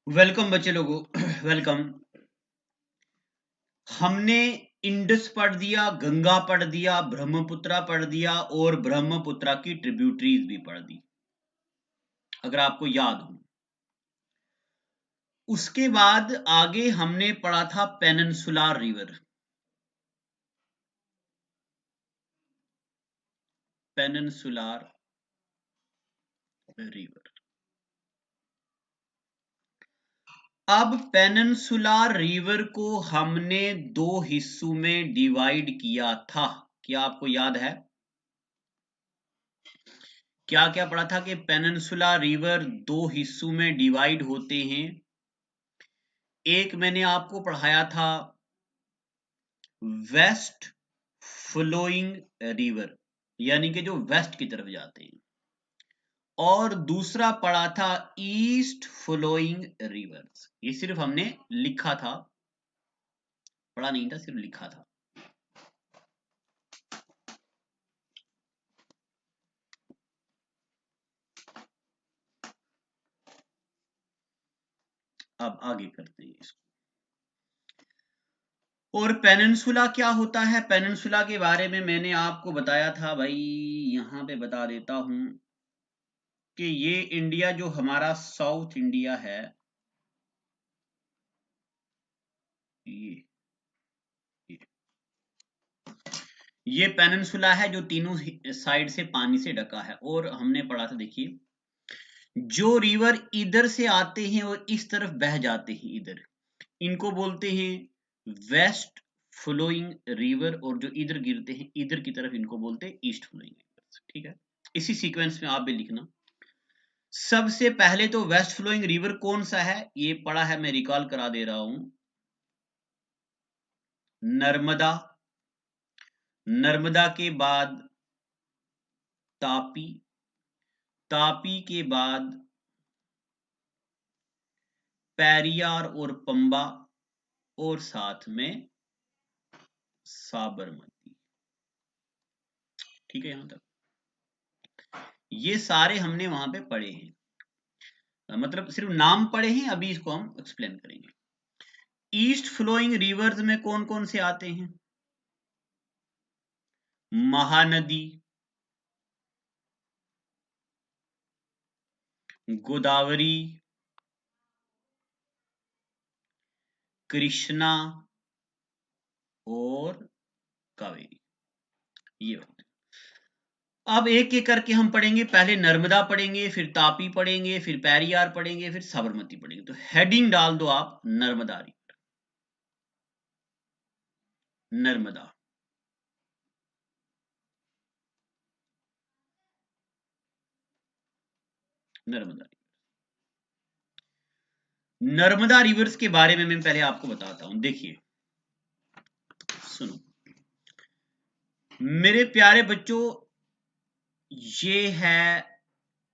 Welcome बच्चे लोगों welcome. हमने इंडस पढ़ दिया, गंगा पढ़ दिया, ब्रह्मपुत्रा पढ़ दिया और ब्रह्मपुत्रा की ट्रिब्यूटरीज भी पढ़ दी, अगर आपको याद हो। उसके बाद आगे हमने पढ़ा था पेनिनसुलर रिवर। Peninsular river. अब पेनिनसुलर रिवर को हमने दो हिस्सों में डिवाइड किया था, क्या आपको याद है? क्या क्या पढ़ा था कि पेनिनसुला रिवर दो हिस्सों में डिवाइड होते हैं। एक मैंने आपको पढ़ाया था वेस्ट फ्लोइंग रिवर, यानी कि जो वेस्ट की तरफ जाते हैं, और दूसरा पढ़ा था ईस्ट फ्लोइंग रिवर्स। ये सिर्फ हमने लिखा था, पढ़ा नहीं था, सिर्फ लिखा था। अब आगे करते हैं इसको। और पेनिनसुला क्या होता है? पेनिनसुला के बारे में मैंने आपको बताया था भाई, यहां पे बता देता हूं कि ये इंडिया जो हमारा साउथ इंडिया है, ये पेनिनसुला है जो तीनों साइड से पानी से ढका है। और हमने पढ़ा था, देखिए, जो रिवर इधर से आते हैं और इस तरफ बह जाते हैं इधर, इनको बोलते हैं वेस्ट फ्लोइंग रिवर, और जो इधर गिरते हैं इधर की तरफ, इनको बोलते हैं ईस्ट फ्लोइंग रिवर। ठीक है, इसी सीक्वेंस में आप भी लिखना। सबसे पहले तो वेस्ट फ्लोइंग रिवर कौन सा है, ये पढ़ा है, मैं रिकॉल करा दे रहा हूं। नर्मदा, नर्मदा के बाद तापी, तापी के बाद पेरियार और पंबा, और साथ में साबरमती। ठीक है, यहां तक ये सारे हमने वहां पे पढ़े हैं, मतलब सिर्फ नाम पढ़े हैं, अभी इसको हम एक्सप्लेन करेंगे। ईस्ट फ्लोइंग रिवर्स में कौन कौन से आते हैं? महानदी, गोदावरी, कृष्णा और कावेरी, ये होते हैं। अब एक एक करके हम पढ़ेंगे। पहले नर्मदा पढ़ेंगे, फिर तापी पढ़ेंगे, फिर पेरियार पढ़ेंगे, फिर साबरमती पढ़ेंगे। तो हेडिंग डाल दो आप, नर्मदा रिवर, नर्मदा। नर्मदा, नर्मदा रिवर्स के बारे में मैं पहले आपको बताता हूं। देखिए, सुनो मेरे प्यारे बच्चों, ये है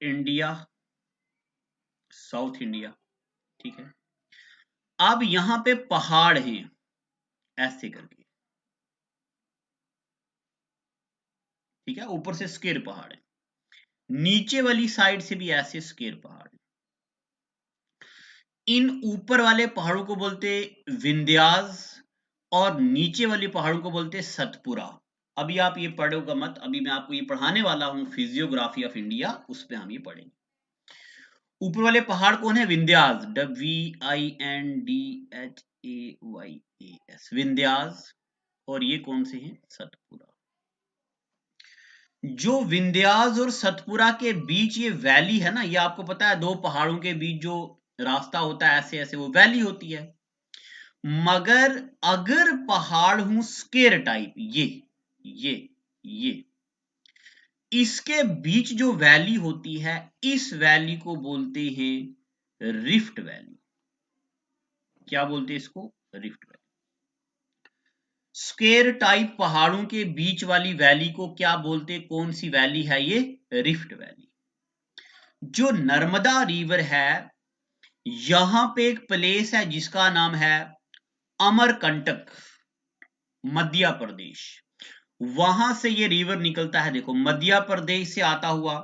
इंडिया, साउथ इंडिया। ठीक है, अब यहां पे पहाड़ हैं ऐसे करके, ठीक है, ऊपर से स्केर पहाड़ है, नीचे वाली साइड से भी ऐसे स्केर पहाड़ है। इन ऊपर वाले पहाड़ों को बोलते विंध्यास, और नीचे वाली पहाड़ों को बोलते सतपुरा। अभी आप ये पढ़ोगे मत, अभी मैं आपको ये पढ़ाने वाला हूं फिजियोग्राफी ऑफ इंडिया, उस पे हम ये पढ़ेंगे। ऊपर वाले पहाड़ कौन है? विंध्यास, WINDHAYAS, विंध्यास। और ये कौन से हैं? सतपुरा। जो विंध्यास और सतपुरा के बीच ये वैली है ना, ये आपको पता है, दो पहाड़ों के बीच जो रास्ता होता है ऐसे ऐसे, वो वैली होती है। मगर अगर पहाड़ हूं स्केर टाइप, ये इसके बीच जो वैली होती है, इस वैली को बोलते हैं रिफ्ट वैली। क्या बोलते हैं इसको? Rift valley. स्केर टाइप पहाड़ों के बीच वाली वैली को क्या बोलते? कौन सी वैली है ये? Rift valley. जो नर्मदा रिवर है, यहां पे एक प्लेस है जिसका नाम है अमरकंटक, मध्य प्रदेश। वहां से ये रिवर निकलता है। देखो, मध्य प्रदेश से आता हुआ,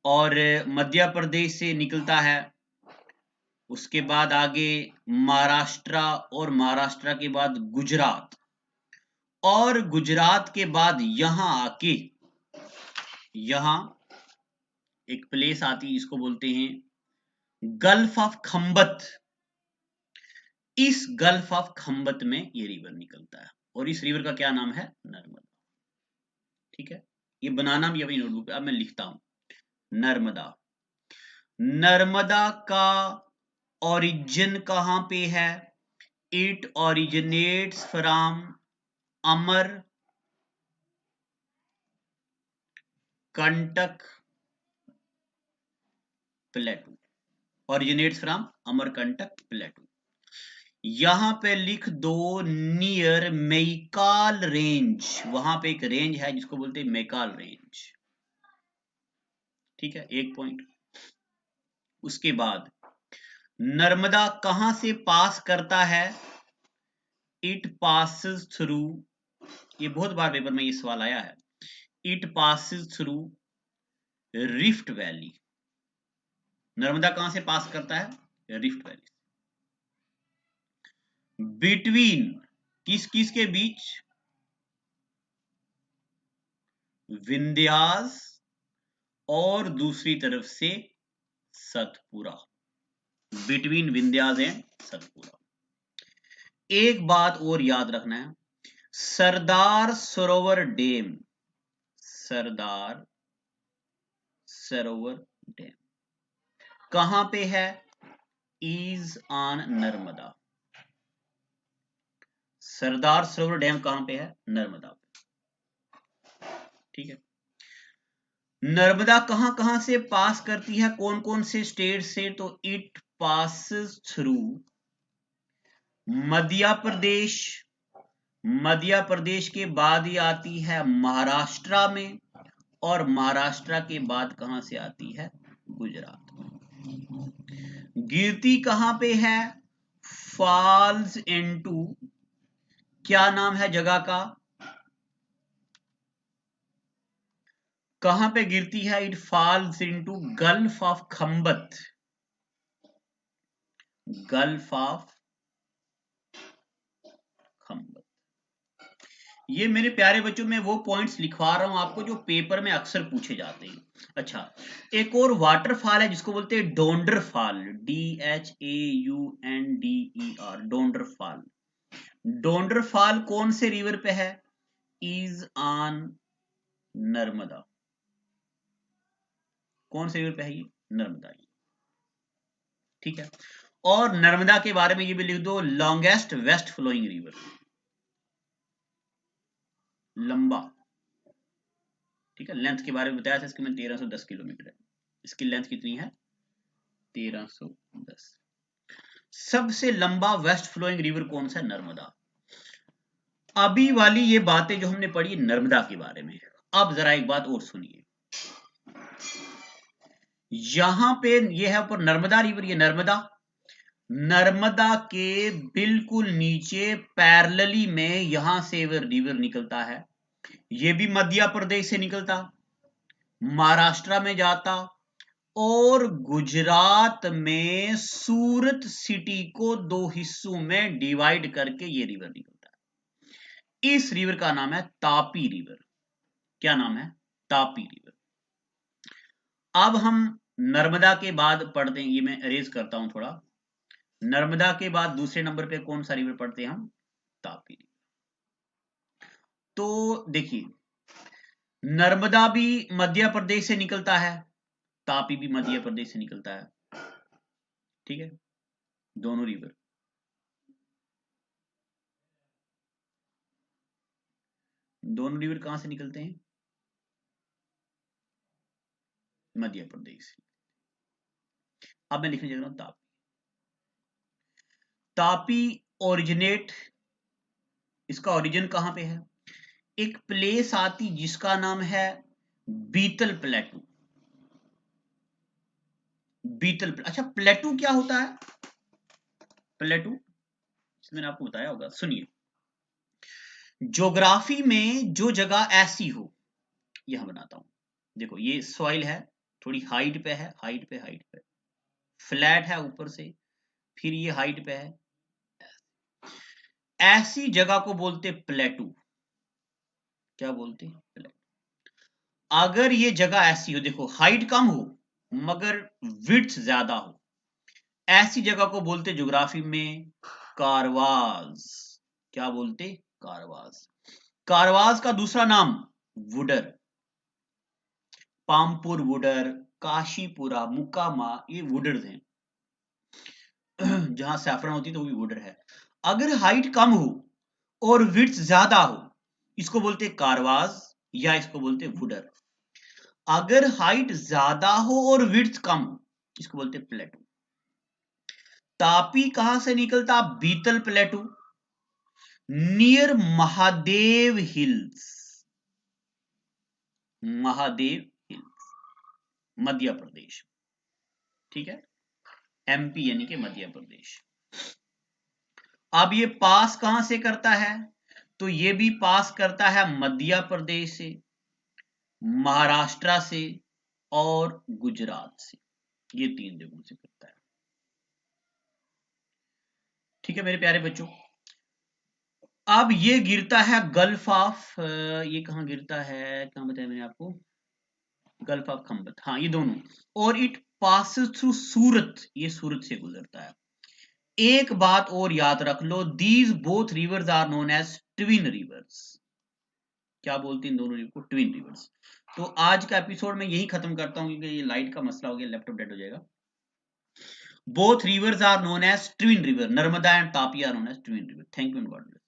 और मध्य प्रदेश से निकलता है, उसके बाद आगे महाराष्ट्र, और महाराष्ट्र के बाद गुजरात, और गुजरात के बाद यहां आके यहां एक प्लेस आती है जिसको बोलते हैं गल्फ ऑफ खंबत। इस गल्फ ऑफ खंबत में ये रिवर निकलता है और इस रिवर का क्या नाम है? नर्मदा। ठीक है, ये बनाना भी अपनी नोटबुक पे, अब मैं लिखता हूं नर्मदा। नर्मदा का ओरिजिन कहां पे है? It originates from Amarkantak plateau. Originates from Amarkantak plateau. यहां पे लिख दो नियर मैकाल रेंज, वहां पे एक रेंज है जिसको बोलते हैं मैकाल रेंज। ठीक है, एक पॉइंट। उसके बाद नर्मदा कहां से पास करता है? इट पासेस थ्रू, ये बहुत बार पेपर में ये सवाल आया है, it passes through rift valley. Narmada कहां से पास करता है? Rift valley. बिटवीन, किस किस के बीच? विंध्यास और दूसरी तरफ से सतपुरा। Between Vindhyas and Satpura. एक बात और याद रखना है, सरदार सरोवर डैम, सरदार सरोवर डैम कहां पे है? Is on Narmada. Sardar Sarovar dam कहां पे है? नर्मदा पे। ठीक है, नर्मदा कहां कहां से पास करती है, कौन कौन से स्टेट से? तो it passes through Madhya Pradesh, Madhya Pradesh के बाद ही आती है महाराष्ट्र में, और महाराष्ट्र के बाद कहां से आती है? गुजरात। गिरती कहां पे है? फॉल्स इनटू, क्या नाम है जगह का? कहां पे गिरती है? It falls into gulf of Khambhat, gulf of Khambhat. ये मेरे प्यारे बच्चों में वो पॉइंट्स लिखवा रहा हूं आपको जो पेपर में अक्सर पूछे जाते हैं। अच्छा, एक और वाटरफॉल है जिसको बोलते हैं डोंडर फॉल, DHAUNDER, डोंडर फॉल। डोंडर फॉल कौन से रिवर पे है? Is on Narmada. कौन से रिवर पे है ये? नर्मदा। ठीक है, और नर्मदा के बारे में ये भी लिख दो, लॉन्गेस्ट वेस्ट फ्लोइंग रिवर, लंबा। ठीक है, लेंथ के बारे में बताया था इसकी मैं, 1310 किलोमीटर है। इसकी लेंथ कितनी है? 1310। सबसे लंबा वेस्ट फ्लोइंग रिवर कौन सा है? नर्मदा। अभी वाली ये बातें जो हमने पढ़ी नर्मदा के बारे में, अब जरा एक बात और सुनिए। यहां पे ये है ऊपर नर्मदा रिवर, ये नर्मदा, नर्मदा के बिल्कुल नीचे पैरेलली में यहां से रिवर निकलता है। ये भी मध्य प्रदेश से निकलता, महाराष्ट्र में जाता, और गुजरात में सूरत सिटी को दो हिस्सों में डिवाइड करके ये रिवर निकलता है। इस रिवर का नाम है तापी रिवर। क्या नाम है? तापी रिवर। अब हम नर्मदा के बाद पढ़ते हैं, ये मैं अरेज करता हूं थोड़ा। नर्मदा के बाद दूसरे नंबर पे कौन सा रिवर पढ़ते हैं हम? तापी रिवर। तो देखिए, नर्मदा भी मध्य प्रदेश से निकलता है, तापी भी मध्य प्रदेश से निकलता है। ठीक है, दोनों रिवर, दोनों रिवर कहां से निकलते हैं? मध्य प्रदेश से। अब मैं लिखने जा रहा हूं तापी। तापी ओरिजिनेट, इसका ओरिजिन कहां पे है? एक प्लेस आती जिसका नाम है बीतल प्लेटू। बीतल, अच्छा प्लेटू क्या होता है? प्लेटू मैंने आपको बताया होगा, सुनिए। ज्योग्राफी में जो जगह ऐसी हो, यहां बनाता हूं, देखो ये सॉइल है, थोड़ी हाइट पे है, हाइट पे फ्लैट है ऊपर से, फिर ये हाइट पे है, ऐसी जगह को बोलते प्लेटू। क्या बोलते? प्लेटू। अगर ये जगह ऐसी हो, देखो हाइट कम हो मगर विड्थ ज्यादा हो, ऐसी जगह को बोलते ज्योग्राफी में कारवाज। क्या बोलते? कारवाज। कारवाज का दूसरा नाम वुडर, पामपुर वुडर, काशीपुरा, मुकामा, ये वुडर्स हैं। जहां सैफरन होती है तो वो भी वुडर है। अगर हाइट कम हो और विड्थ ज्यादा हो, इसको बोलते कारवाज या इसको बोलते वुडर। अगर हाइट ज्यादा हो और विड्थ कम हो, इसको बोलते प्लेटू। तापी कहां से निकलता? Betul plateau, near Mahadev hills. Mahadev hills, Madhya Pradesh. ठीक है, एमपी यानी कि मध्य प्रदेश। अब ये पास कहां से करता है? तो ये भी पास करता है मध्य प्रदेश से, महाराष्ट्र से और गुजरात से। ये 3 जगहों से करता है। ठीक है मेरे प्यारे बच्चों, अब ये गिरता है गल्फ ऑफ, ये कहां गिरता है, कहां बताया मैंने आपको? गल्फ ऑफ खंबत, हाँ ये दोनों। और इट पासेस थ्रू सूरत, ये सूरत से गुजरता है। एक बात और याद रख लो, these both rivers are known as twin rivers. क्या बोलते हैं इन दोनों रिवर को? Twin rivers. तो आज का एपिसोड में यही खत्म करता हूं क्योंकि ये लाइट का मसला हो गया, लैपटॉप डेड हो जाएगा। Both rivers are known as twin river, Narmada and Tapi are known as twin river. Thank you and God bless.